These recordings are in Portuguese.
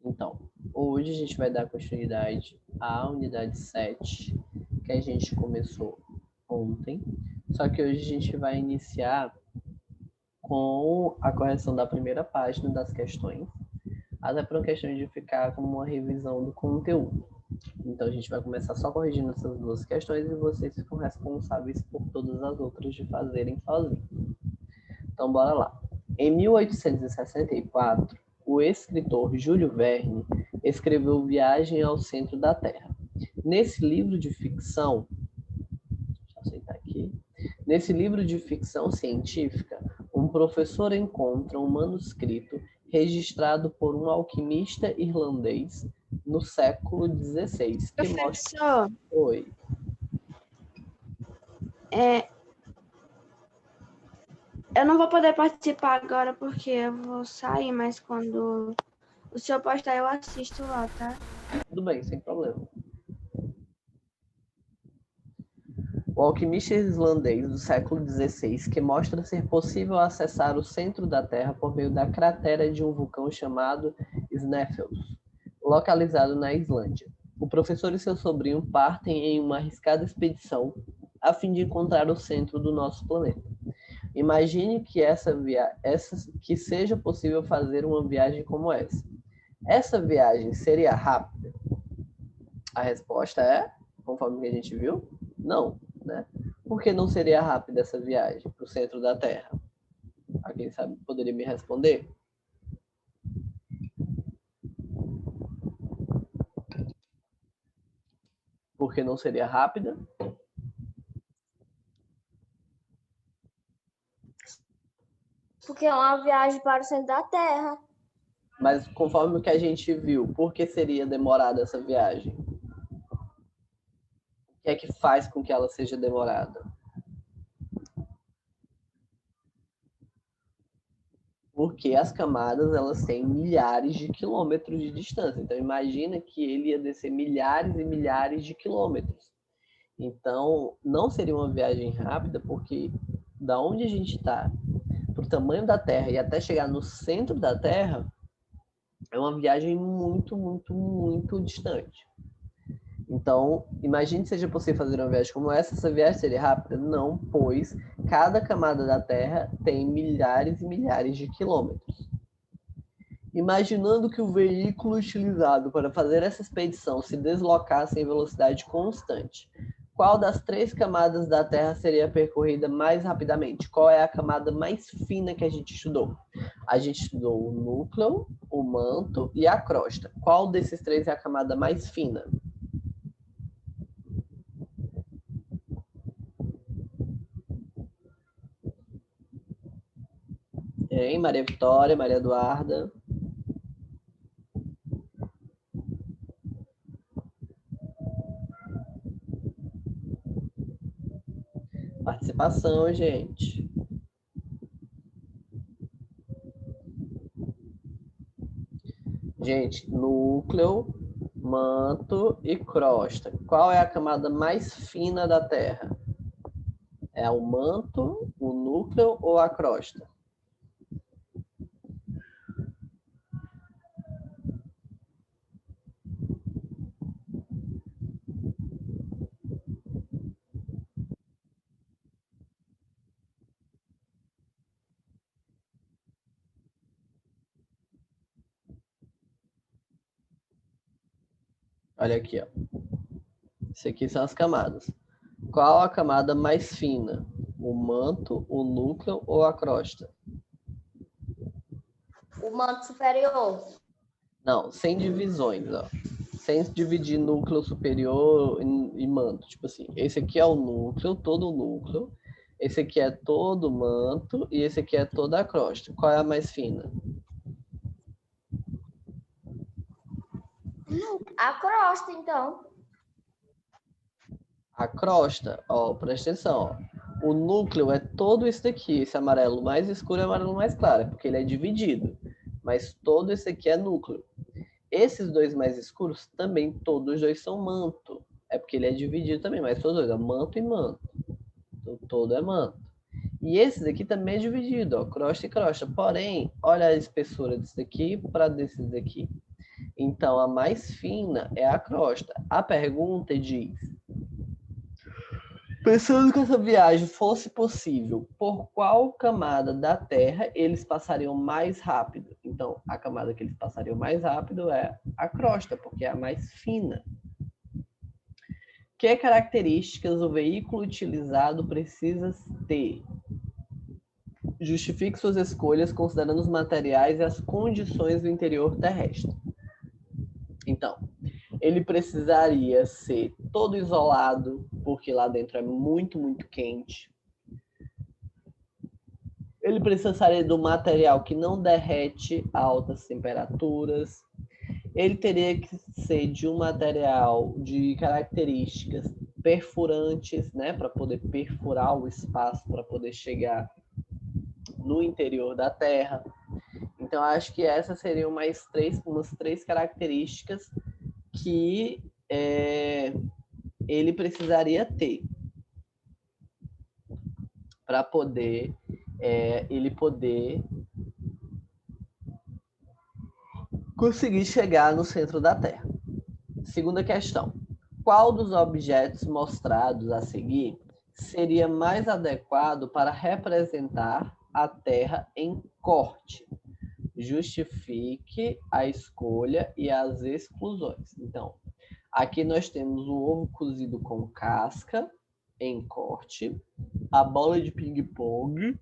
Então, hoje a gente vai dar continuidade à unidade 7, que a gente começou ontem. Só que hoje a gente vai iniciar com a correção da primeira página das questões, até por uma questão de ficar como uma revisão do conteúdo. Então, a gente vai começar só corrigindo essas duas questões e vocês ficam responsáveis por todas as outras de fazerem sozinhos. Então, bora lá. Em 1864, o escritor Júlio Verne escreveu Viagem ao Centro da Terra. Nesse livro de ficção, deixa eu aceitar aqui. Nesse livro de ficção científica, um professor encontra um manuscrito registrado por um alquimista irlandês no século XVI. Que Professor, Oi. Eu não vou poder participar agora porque eu vou sair, mas quando o senhor postar eu assisto lá, tá? Tudo bem, sem problema. O alquimista islandês do século XVI, que mostra ser possível acessar o centro da Terra por meio da cratera de um vulcão chamado Snæfellsnes, localizado na Islândia. O professor e seu sobrinho partem em uma arriscada expedição a fim de encontrar o centro do nosso planeta. Imagine que seja possível fazer uma viagem como essa. Essa viagem seria rápida? A resposta é, conforme a gente viu, não, né? Por que não seria rápida essa viagem para o centro da Terra? Alguém sabe, poderia me responder? Por que não seria rápida? Porque é uma viagem para o centro da Terra. Mas conforme o que a gente viu, por que seria demorada essa viagem? O que é que faz com que ela seja demorada? Porque as camadas elas têm milhares de quilômetros de distância. Então imagina que ele ia descer milhares e milhares de quilômetros. Então não seria uma viagem rápida, porque da onde a gente está para o tamanho da Terra e até chegar no centro da Terra é uma viagem muito, muito, muito distante. Então, imagine que seja possível fazer uma viagem como essa viagem seria rápida? Não, pois cada camada da Terra tem milhares e milhares de quilômetros. Imaginando que o veículo utilizado para fazer essa expedição se deslocasse em velocidade constante, qual das 3 camadas da Terra seria percorrida mais rapidamente? Qual é a camada mais fina que a gente estudou? A gente estudou o núcleo, o manto e a crosta. Qual desses 3 é a camada mais fina? Hein? Maria Vitória, Maria Eduarda. Participação, gente. Gente, núcleo, manto e crosta. Qual é a camada mais fina da Terra? É o manto, o núcleo ou a crosta? Olha aqui, ó. Isso aqui são as camadas. Qual a camada mais fina? O manto, o núcleo ou a crosta? O manto superior. Não, sem divisões, ó. Sem dividir núcleo superior e manto. Tipo assim, esse aqui é o núcleo, todo o núcleo. Esse aqui é todo o manto e esse aqui é toda a crosta. Qual é a mais fina? A crosta, então. A crosta, ó, presta atenção, ó. O núcleo é todo isso daqui. Esse amarelo mais escuro é o amarelo mais claro, é porque ele é dividido. Mas todo esse aqui é núcleo. Esses dois mais escuros também, todos os dois são manto. É porque ele é dividido também, mas todos dois, é manto e manto. Então, todo é manto. E esses aqui também é dividido, ó, crosta e crosta. Porém, olha a espessura desse daqui para desses daqui. Então, a mais fina é a crosta. A pergunta diz: pensando que essa viagem fosse possível, por qual camada da Terra eles passariam mais rápido? Então, a camada que eles passariam mais rápido é a crosta, porque é a mais fina. Que características o veículo utilizado precisa ter? Justifique suas escolhas considerando os materiais e as condições do interior terrestre. Então, ele precisaria ser todo isolado, porque lá dentro é muito, muito quente. Ele precisaria do material que não derrete a altas temperaturas. Ele teria que ser de um material de características perfurantes, né, para poder perfurar o espaço, para poder chegar no interior da Terra. Então, acho que essas seriam umas três características que ele precisaria ter para poder ele poder conseguir chegar no centro da Terra. Segunda questão: qual dos objetos mostrados a seguir seria mais adequado para representar a Terra em corte? Justifique a escolha e as exclusões. Então, aqui nós temos o ovo cozido com casca em corte, a bola de ping-pong,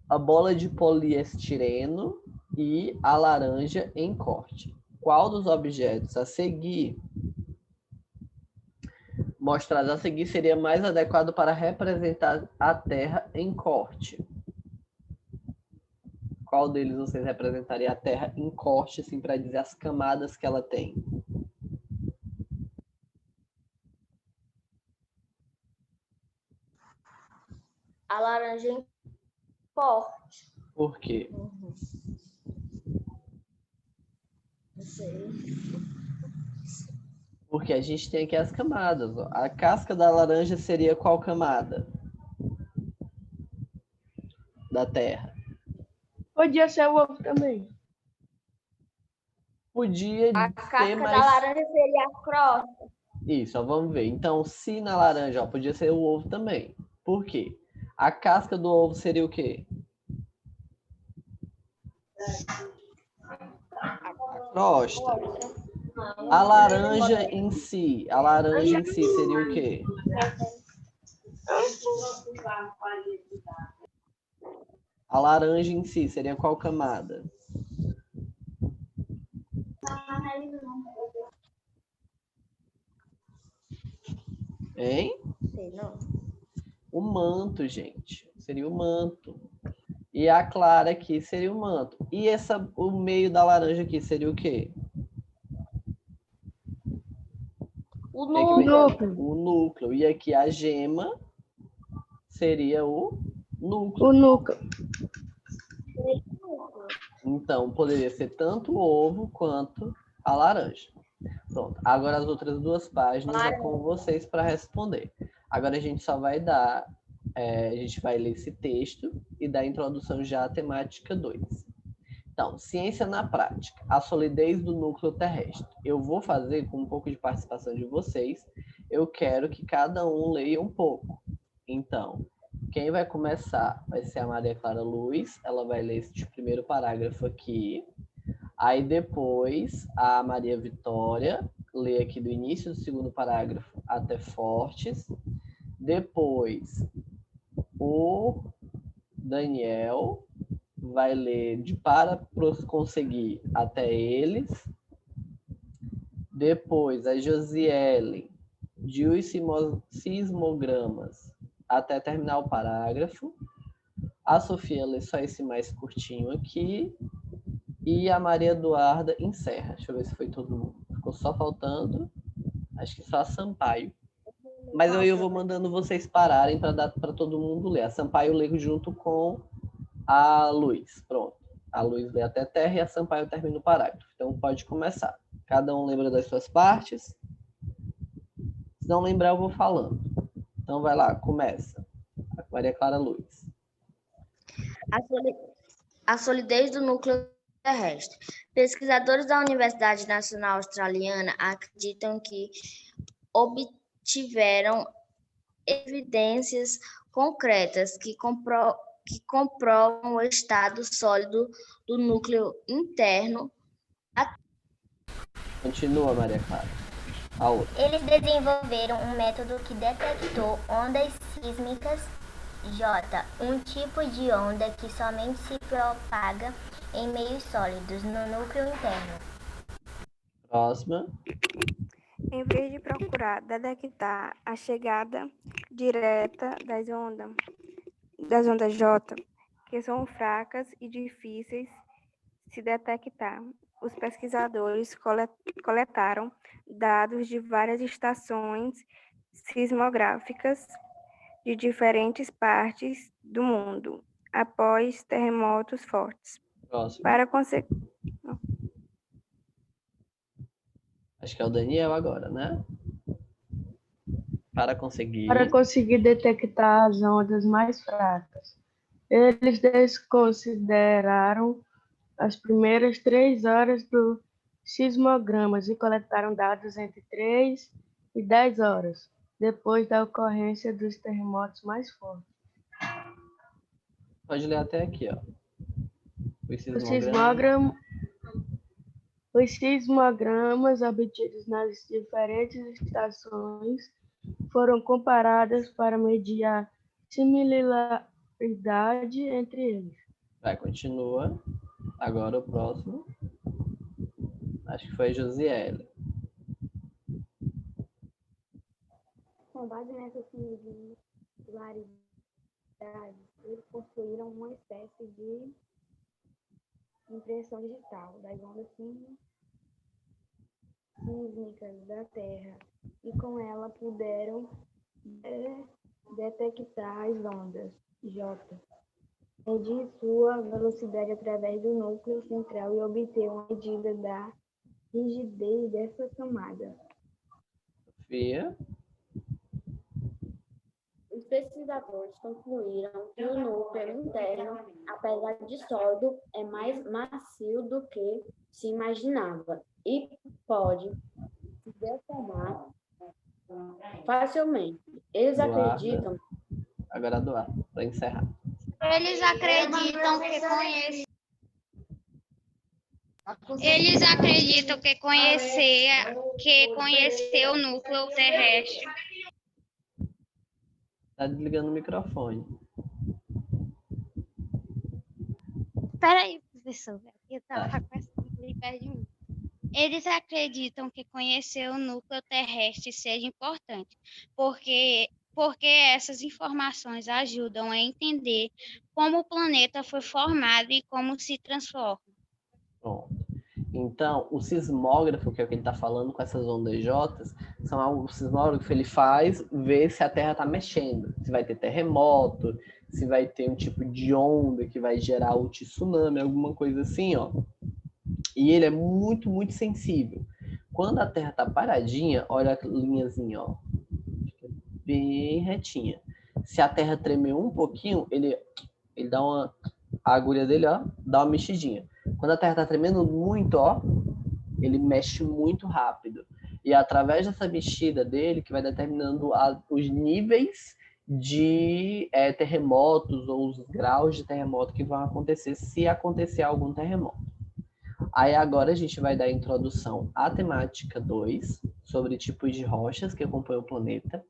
a bola de poliestireno e a laranja em corte. Qual dos objetos a seguir, mostrados a seguir, seria mais adequado para representar a Terra em corte? Qual deles vocês representaria a Terra em corte, assim, para dizer as camadas que ela tem? A laranja em corte. Por quê? Não sei. Porque a gente tem aqui as camadas. Ó. A casca da laranja seria qual camada da Terra? Podia ser o ovo também. Podia A ser, casca mas... da laranja seria a crosta. Isso, ó, vamos ver. Então, se na laranja, ó, podia ser o ovo também. Por quê? A casca do ovo seria o quê? A crosta. A laranja em si seria o quê? A laranja em si seria qual camada? Hein? Sei não. O manto, gente. Seria o manto. E a clara aqui seria o manto. E o meio da laranja aqui seria o quê? O núcleo. O núcleo. E aqui a gema seria o núcleo. O núcleo. Então, poderia ser tanto o ovo quanto a laranja. Pronto. Agora as outras duas páginas é com vocês para responder. Agora a gente só vai dar... a gente vai ler esse texto e dar a introdução já à temática 2. Então, ciência na prática, a solidez do núcleo terrestre. Eu vou fazer com um pouco de participação de vocês. Eu quero que cada um leia um pouco. Então, quem vai começar vai ser a Maria Clara Luz. Ela vai ler esse primeiro parágrafo aqui. Aí depois a Maria Vitória lê aqui do início do segundo parágrafo até Fortes. Depois o Daniel vai ler de para conseguir até eles. Depois a Josiele, de os sismogramas até terminar o parágrafo. A Sofia lê só esse mais curtinho aqui. E a Maria Eduarda encerra. Deixa eu ver se foi todo mundo. Ficou só faltando, acho que só a Sampaio. Mas eu vou mandando vocês pararem para dar para todo mundo ler. A Sampaio lê junto com a Luz. Pronto. A Luz lê até terra e a Sampaio termina o parágrafo. Então pode começar. Cada um lembra das suas partes. Se não lembrar, eu vou falando. Então vai lá, começa. A Maria Clara Luz. A solidez do núcleo terrestre. Pesquisadores da Universidade Nacional Australiana acreditam que obtiveram evidências concretas que comprovam o estado sólido do núcleo interno. Continua, Maria Clara. A outra. Eles desenvolveram um método que detectou ondas sísmicas J, um tipo de onda que somente se propaga em meios sólidos no núcleo interno. Próxima. Em vez de procurar detectar a chegada direta das ondas J, que são fracas e difíceis se detectar, os pesquisadores coletaram dados de várias estações sismográficas de diferentes partes do mundo após terremotos fortes. Próximo. Acho que é o Daniel agora, né? Para conseguir detectar as ondas mais fracas, eles desconsideraram as primeiras 3 horas do sismogramas e coletaram dados entre 3 e 10 horas, depois da ocorrência dos terremotos mais fortes. Pode ler até aqui, ó. Os sismogramas obtidos nas diferentes estações foram comparados para medir a similaridade entre eles. Vai, continua. Agora o próximo. Acho que foi a Josiele. Com base nessa similaridade, eles construíram uma espécie de impressão digital das ondas sísmicas da Terra e com ela puderam detectar as ondas J, medir sua velocidade através do núcleo central e obter uma medida da rigidez dessa camada. Sofia. Os pesquisadores concluíram que o núcleo interno, apesar de sólido, é mais macio do que se imaginava e pode se deformar facilmente. Eles acreditam. Agora doar, para encerrar. Eles acreditam que conhecer o núcleo terrestre. Tá desligando o microfone. Peraí, professor. Eu estava com essa ali perto de mim. Eles acreditam que conhecer o núcleo terrestre seja importante, porque essas informações ajudam a entender como o planeta foi formado e como se transforma. Pronto. Então, o sismógrafo, que é o que ele está falando com essas ondas J, o sismógrafo ele faz ver se a Terra está mexendo, se vai ter terremoto, se vai ter um tipo de onda que vai gerar um tsunami, alguma coisa assim, ó. E ele é muito, muito sensível. Quando a Terra está paradinha, olha a linhazinha, ó, bem retinha. Se a Terra tremer um pouquinho, ele dá uma... A agulha dele, ó, dá uma mexidinha. Quando a Terra está tremendo muito, ó, ele mexe muito rápido. E é através dessa mexida dele que vai determinando os níveis de terremotos ou os graus de terremoto que vão acontecer se acontecer algum terremoto. Aí agora a gente vai dar a introdução à temática 2, sobre tipos de rochas que compõem o planeta.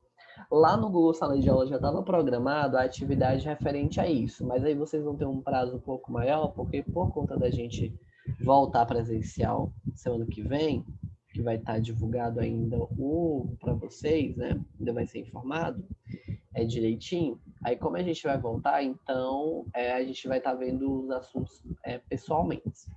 Lá no Google Sala de Aula já estava programado a atividade referente a isso, mas aí vocês vão ter um prazo um pouco maior, porque por conta da gente voltar presencial semana que vem, que vai estar divulgado ainda para vocês, né? Ainda vai ser informado direitinho. Aí como a gente vai voltar, então a gente vai estar vendo os assuntos pessoalmente.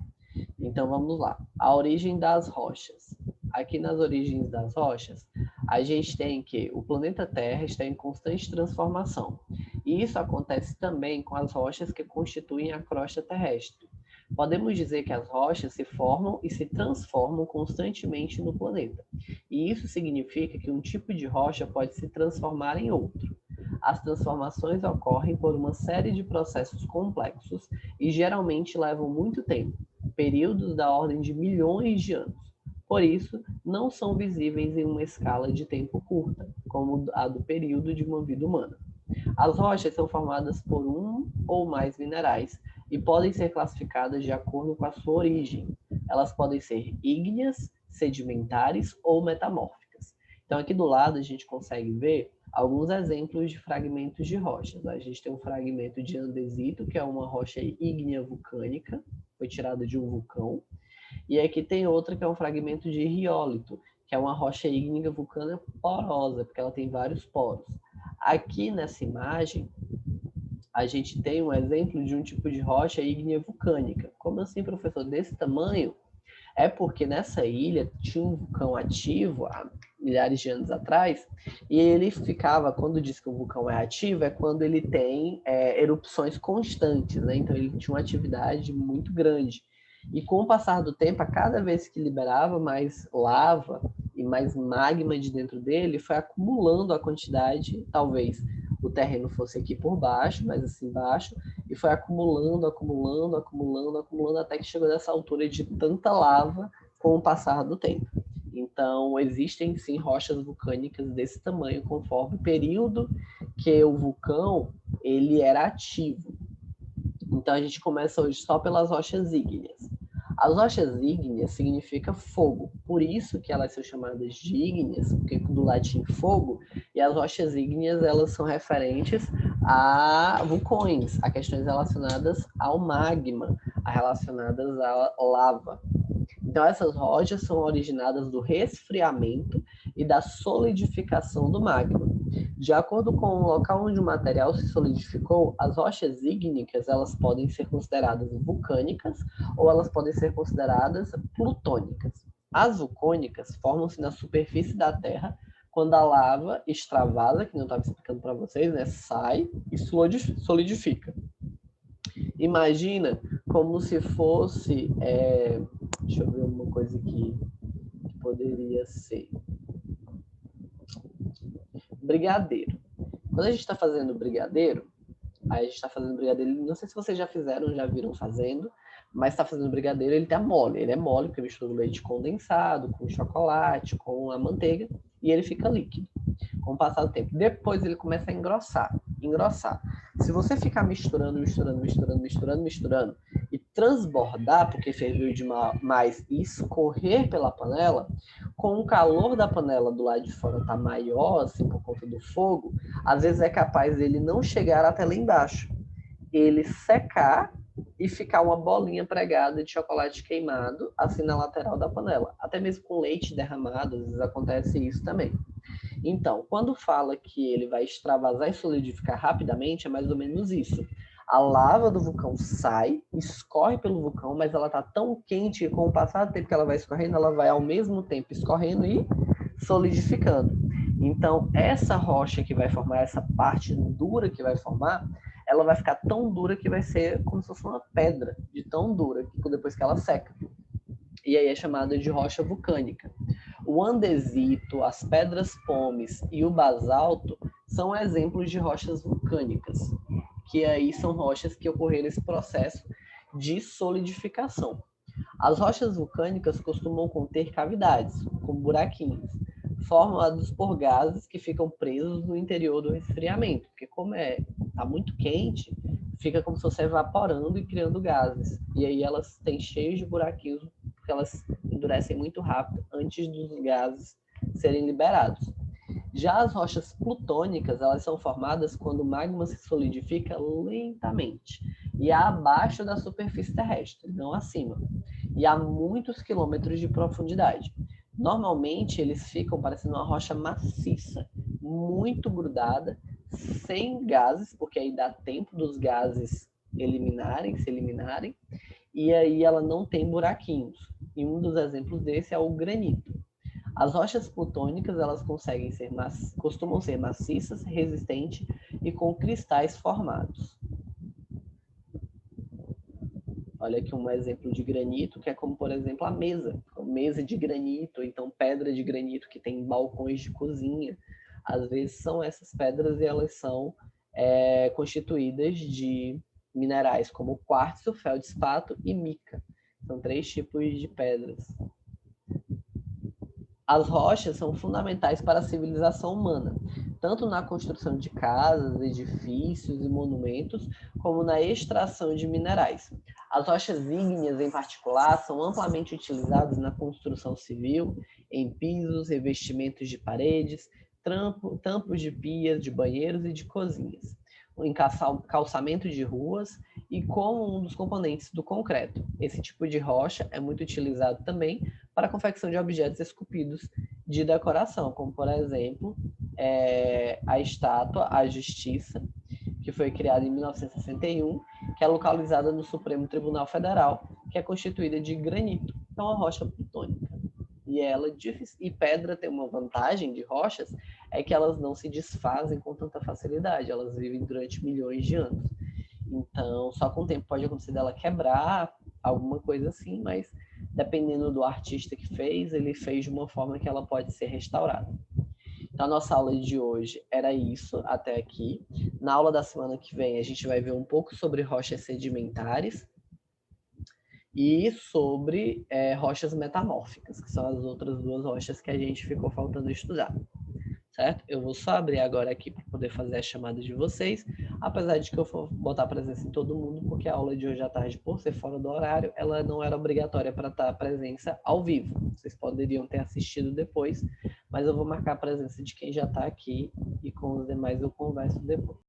Então vamos lá. A origem das rochas. Aqui nas origens das rochas, a gente tem que o planeta Terra está em constante transformação. E isso acontece também com as rochas que constituem a crosta terrestre. Podemos dizer que as rochas se formam e se transformam constantemente no planeta. E isso significa que um tipo de rocha pode se transformar em outro. As transformações ocorrem por uma série de processos complexos e geralmente levam muito tempo. períodos da ordem de milhões de anos. Por isso, não são visíveis em uma escala de tempo curta, como a do período de uma vida humana. As rochas são formadas por um ou mais minerais e podem ser classificadas de acordo com a sua origem. Elas podem ser ígneas, sedimentares ou metamórficas. Então, aqui do lado, a gente consegue ver alguns exemplos de fragmentos de rochas. A gente tem um fragmento de andesito, que é uma rocha ígnea vulcânica, foi tirada de um vulcão. E aqui tem outra que é um fragmento de riólito, que é uma rocha ígnea vulcânica porosa, porque ela tem vários poros. Aqui nessa imagem, a gente tem um exemplo de um tipo de rocha ígnea vulcânica. Como assim, professor? Desse tamanho? É porque nessa ilha tinha um vulcão ativo há milhares de anos atrás, e ele ficava, quando diz que o vulcão é ativo, é quando ele tem erupções constantes, né? Então ele tinha uma atividade muito grande. E com o passar do tempo, a cada vez que liberava mais lava e mais magma de dentro dele, foi acumulando a quantidade, talvez o terreno fosse aqui por baixo, mais assim embaixo, e foi acumulando, até que chegou nessa altura de tanta lava com o passar do tempo. Então, existem sim rochas vulcânicas desse tamanho, conforme o período que o vulcão ele era ativo. Então, a gente começa hoje só pelas rochas ígneas. As rochas ígneas significa fogo, por isso que elas são chamadas de ígneas, porque do latim fogo, e as rochas ígneas elas são referentes a vulcões, a questões relacionadas ao magma, relacionadas à lava. Então essas rochas são originadas do resfriamento e da solidificação do magma. De acordo com o local onde o material se solidificou, as rochas ígnicas elas podem ser consideradas vulcânicas ou elas podem ser consideradas plutônicas. As vulcânicas formam-se na superfície da Terra quando a lava extravasa, que eu estava explicando para vocês, né, sai e solidifica. Imagina como se fosse, deixa eu ver uma coisa aqui que poderia ser. Brigadeiro. Quando a gente está fazendo brigadeiro, aí a gente está fazendo brigadeiro, não sei se vocês já fizeram, já viram fazendo, mas está fazendo brigadeiro, ele tá mole. Ele é mole porque mistura o leite condensado com chocolate, com a manteiga, e ele fica líquido com o passar do tempo. Depois ele começa a engrossar. Se você ficar misturando e transbordar, porque ferveu demais, e escorrer pela panela, com o calor da panela do lado de fora tá maior, assim, por conta do fogo, às vezes é capaz dele não chegar até lá embaixo. Ele secar e ficar uma bolinha pregada de chocolate queimado, assim, na lateral da panela. Até mesmo com leite derramado, às vezes acontece isso também. Então, quando fala que ele vai extravasar e solidificar rapidamente, é mais ou menos isso. A lava do vulcão sai, escorre pelo vulcão, mas ela está tão quente que com o passar do tempo que ela vai escorrendo, ela vai ao mesmo tempo escorrendo e solidificando. Então, essa rocha que vai formar, essa parte dura que vai formar, ela vai ficar tão dura que vai ser como se fosse uma pedra, de tão dura, depois que ela seca. E aí é chamada de rocha vulcânica. O andesito, as pedras pómenes e o basalto são exemplos de rochas vulcânicas, que aí são rochas que ocorreram esse processo de solidificação. As rochas vulcânicas costumam conter cavidades, como buraquinhos, formados por gases que ficam presos no interior do resfriamento, porque como está muito quente, fica como se fosse evaporando e criando gases. E aí elas têm cheios de buraquinhos, porque elas endurecem muito rápido antes dos gases serem liberados. Já as rochas plutônicas, elas são formadas quando o magma se solidifica lentamente e abaixo da superfície terrestre, não acima, e a muitos quilômetros de profundidade. Normalmente, eles ficam parecendo uma rocha maciça, muito grudada, sem gases, porque aí dá tempo dos gases se eliminarem, e aí ela não tem buraquinhos. E um dos exemplos desse é o granito. As rochas plutônicas, elas costumam ser maciças, resistentes e com cristais formados. Olha aqui um exemplo de granito, que é como, por exemplo, a mesa de granito, então pedra de granito que tem balcões de cozinha. Às vezes são essas pedras e elas são constituídas de minerais como quartzo, feldspato e mica. São 3 tipos de pedras. As rochas são fundamentais para a civilização humana, tanto na construção de casas, edifícios e monumentos, como na extração de minerais. As rochas ígneas, em particular, são amplamente utilizadas na construção civil, em pisos, revestimentos de paredes, tampos de pias, de banheiros e de cozinhas, em calçamento de ruas e como um dos componentes do concreto. Esse tipo de rocha é muito utilizado também para a confecção de objetos esculpidos de decoração, como, por exemplo, a estátua A Justiça, que foi criada em 1961, que é localizada no Supremo Tribunal Federal, que é constituída de granito, que é uma rocha plutônica. E pedra tem uma vantagem de rochas, é que elas não se desfazem com tanta facilidade, elas vivem durante milhões de anos. Então, só com o tempo pode acontecer dela quebrar, alguma coisa assim, mas dependendo do artista que fez, ele fez de uma forma que ela pode ser restaurada. Então, a nossa aula de hoje era isso, até aqui. Na aula da semana que vem, a gente vai ver um pouco sobre rochas sedimentares e sobre rochas metamórficas, que são as outras 2 rochas que a gente ficou faltando estudar. Certo? Eu vou só abrir agora aqui para poder fazer a chamada de vocês, apesar de que eu vou botar presença em todo mundo, porque a aula de hoje à tarde, por ser fora do horário, ela não era obrigatória para estar presença ao vivo. Vocês poderiam ter assistido depois, mas eu vou marcar a presença de quem já está aqui e com os demais eu converso depois.